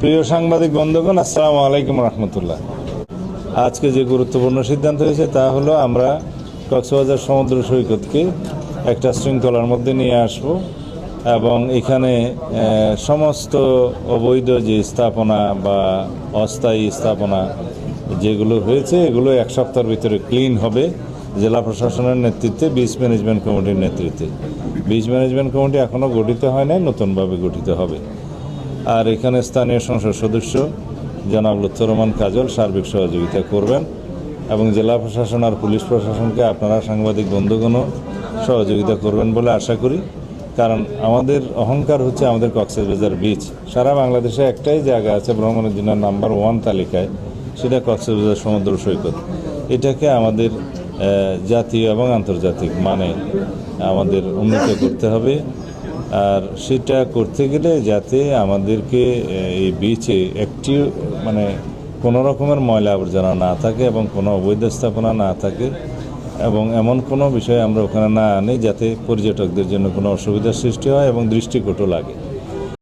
প্রিয় সাংবাদিক বন্ধুগণ, আসসালামু আলাইকুম রহমতুল্লাহ। আজকে যে গুরুত্বপূর্ণ সিদ্ধান্ত হয়েছে তা হলো আমরা কক্সবাজার সমুদ্র সৈকতকে একটা শৃঙ্খলার মধ্যে নিয়ে আসব এবং এখানে সমস্ত অবৈধ যে স্থাপনা বা অস্থায়ী স্থাপনা যেগুলো হয়েছে এগুলো এক সপ্তাহের ভিতরে ক্লিন হবে। জেলা প্রশাসনের নেতৃত্বে, বিচ ম্যানেজমেন্ট কমিটির নেতৃত্বে। বিচ ম্যানেজমেন্ট কমিটি এখনও গঠিত হয় নাই, নতুনভাবে গঠিত হবে। আর এখানে স্থানীয় সংসদ সদস্য জনাব লুৎফর রহমান কাজল সার্বিক সহযোগিতা করবেন এবং জেলা প্রশাসন আর পুলিশ প্রশাসনকে আপনারা সাংবাদিক বন্ধুগণও সহযোগিতা করবেন বলে আশা করি। কারণ আমাদের অহংকার হচ্ছে আমাদের কক্সবাজার বিচ। সারা বাংলাদেশে একটাই জায়গা আছে ভ্রমণের জন্য নাম্বার 1 তালিকায়, সেটা কক্সবাজার সমুদ্র সৈকত। এটাকে আমাদের জাতীয় এবং আন্তর্জাতিক মানে আমাদের উন্নত করতে হবে। আর সেটা করতে গেলে যাতে আমাদেরকে এই বিচে একটি মানে কোনো রকমের ময়লা আবর্জনা না থাকে এবং কোনো অবৈধ স্থাপনা না থাকে এবং এমন কোনো বিষয় আমরা ওখানে না আনি যাতে পর্যটকদের জন্য কোনো অসুবিধার সৃষ্টি হয় এবং দৃষ্টিকটু লাগে।